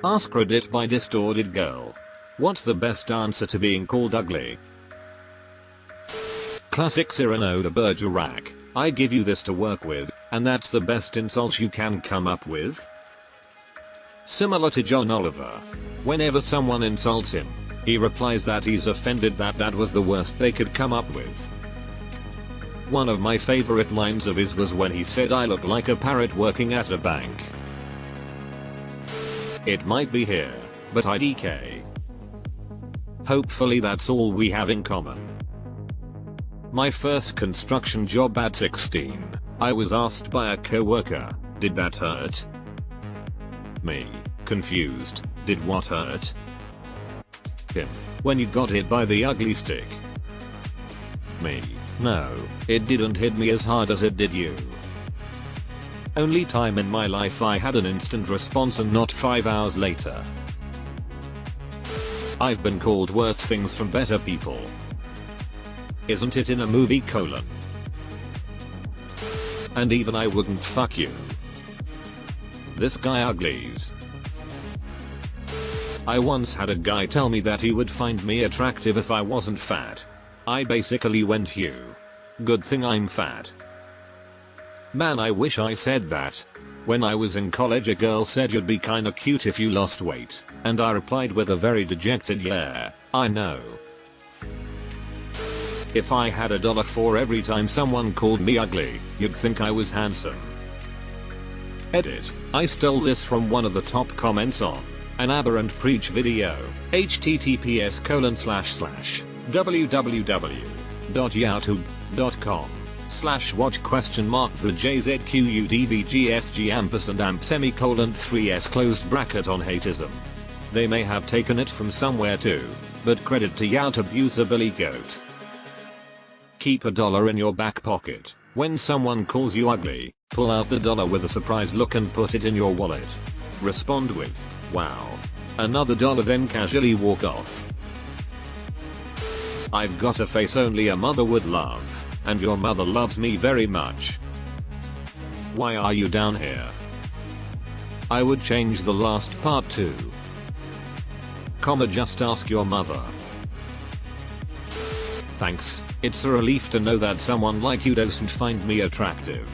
AskReddit by Distorted Girl. What's the best answer to being called ugly? Classic Cyrano de Bergerac. I give you this to work with, and that's the best insult you can come up with? Similar to John Oliver. Whenever someone insults him, he replies that he's offended that was the worst they could come up with. One of my favorite lines of his was when he said I look like a parrot working at a bank. It might be here, but IDK. Hopefully that's all we have in common. My first construction job at 16, I was asked by a coworker, did that hurt? Me, confused, did what hurt? Him, when you got hit by the ugly stick. Me, no, it didn't hit me as hard as it did you. Only time in my life I had an instant response and not 5 hours later. I've been called worse things from better people. Isn't it in a movie ? And even I wouldn't fuck you. This guy uglies. I once had a guy tell me that he would find me attractive if I wasn't fat. I basically went "Hugh. Good thing I'm fat." Man, I wish I said that. When I was in college a girl said you'd be kinda cute if you lost weight, and I replied with a very dejected "Yeah, I know." If I had $1 for every time someone called me ugly, you'd think I was handsome. Edit. I stole this from one of the top comments on an Aberrant Preach video. https://www.youtube.com/watch:mark3JZQUDVGSG_3s on They may have taken it from somewhere too, but credit to YouTube user Billy Goat. Keep $1 in your back pocket. When someone calls you ugly, pull out the dollar with a surprised look and put it in your wallet. Respond with, "Wow. Another $1," then casually walk off. I've got a face only a mother would love, and your mother loves me very much. Why are you down here? I would change the last part too. Just ask your mother. Thanks, it's a relief to know that someone like you doesn't find me attractive.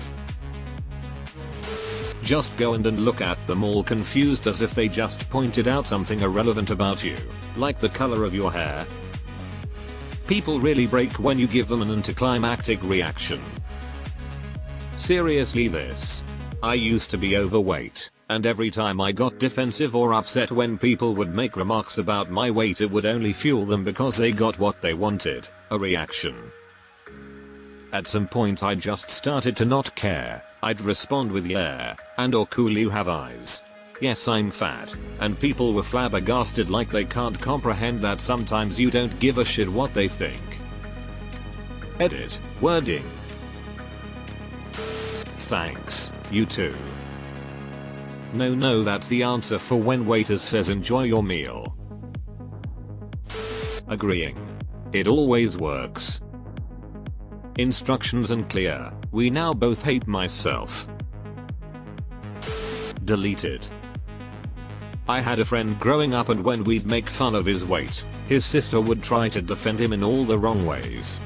Just go and look at them all confused as if they just pointed out something irrelevant about you, like the color of your hair. People really break when you give them an anticlimactic reaction. Seriously this. I used to be overweight, and every time I got defensive or upset when people would make remarks about my weight it would only fuel them because they got what they wanted, a reaction. At some point I just started to not care. I'd respond with "Yeah, and or cool you have eyes. Yes, I'm fat," and people were flabbergasted like they can't comprehend that sometimes you don't give a shit what they think. Edit. Wording. Thanks, you too. No, that's the answer for when waiters says enjoy your meal. Agreeing. It always works. Instructions unclear. We now both hate myself. Deleted. I had a friend growing up and when we'd make fun of his weight, his sister would try to defend him in all the wrong ways.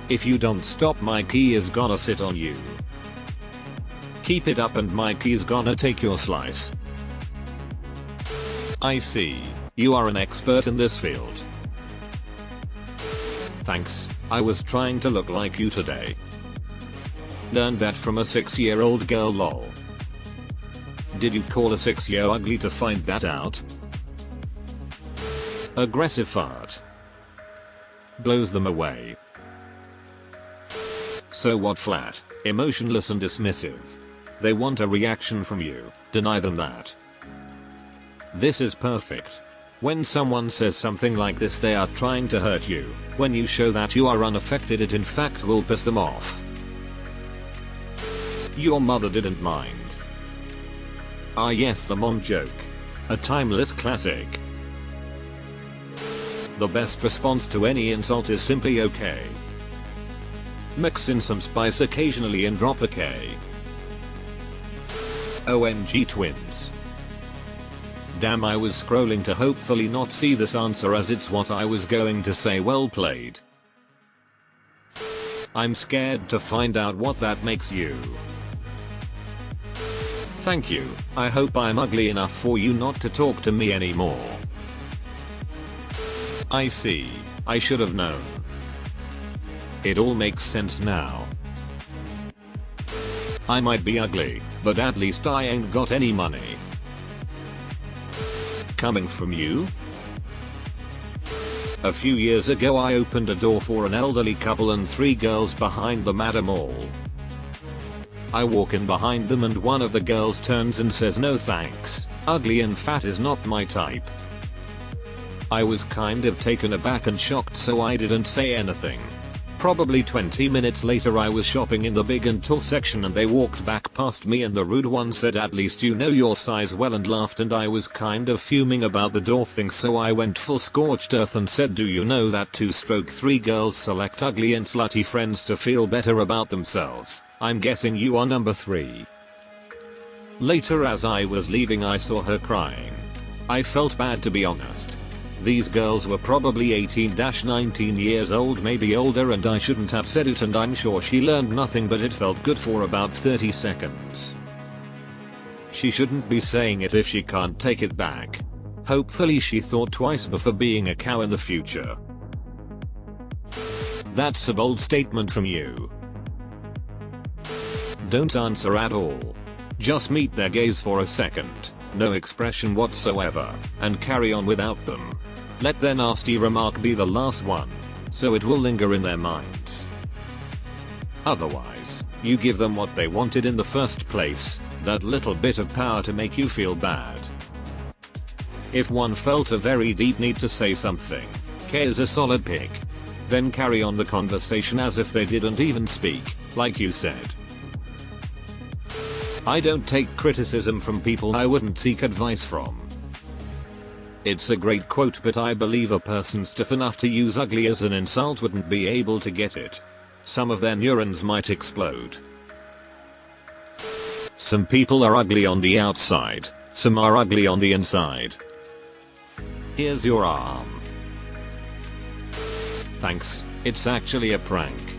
If you don't stop Mikey is gonna sit on you. Keep it up and Mikey's gonna take your slice. I see. You are an expert in this field. Thanks, I was trying to look like you today. Learned that from a 6-year-old girl lol. Did you call a 6-year ugly to find that out? Aggressive fart. Blows them away. So what flat, emotionless and dismissive. They want a reaction from you, deny them that. This is perfect. When someone says something like this they are trying to hurt you. When you show that you are unaffected it in fact will piss them off. Your mother didn't mind. Ah yes, the mom joke. A timeless classic. The best response to any insult is simply okay. Mix in some spice occasionally and drop a K. OMG twins. Damn, I was scrolling to hopefully not see this answer as it's what I was going to say. Well played. I'm scared to find out what that makes you. Thank you. I hope I'm ugly enough for you not to talk to me anymore. I see. I should have known. It all makes sense now. I might be ugly, but at least I ain't got any money. Coming from you? A few years ago I opened a door for an elderly couple and 3 girls behind them at a mall. I walk in behind them and one of the girls turns and says, "No thanks, ugly and fat is not my type." I was kind of taken aback and shocked, so I didn't say anything. Probably 20 minutes later I was shopping in the big and tall section and they walked back past me and the rude one said, "At least you know your size well," and laughed, and I was kind of fuming about the door thing, so I went full scorched earth and said, "Do you know that 2/3 girls select ugly and slutty friends to feel better about themselves? I'm guessing you are number 3. Later as I was leaving I saw her crying. I felt bad, to be honest. These girls were probably 18-19 years old, maybe older, and I shouldn't have said it, and I'm sure she learned nothing, but it felt good for about 30 seconds. She shouldn't be saying it if she can't take it back. Hopefully she thought twice before being a cow in the future. That's a bold statement from you. Don't answer at all. Just meet their gaze for a second, no expression whatsoever, and carry on without them. Let their nasty remark be the last one, so it will linger in their minds. Otherwise, you give them what they wanted in the first place, that little bit of power to make you feel bad. If one felt a very deep need to say something, K is a solid pick. Then carry on the conversation as if they didn't even speak, like you said. I don't take criticism from people I wouldn't seek advice from. It's a great quote, but I believe a person stiff enough to use ugly as an insult wouldn't be able to get it. Some of their neurons might explode. Some people are ugly on the outside, some are ugly on the inside. Here's your arm. Thanks, it's actually a prank.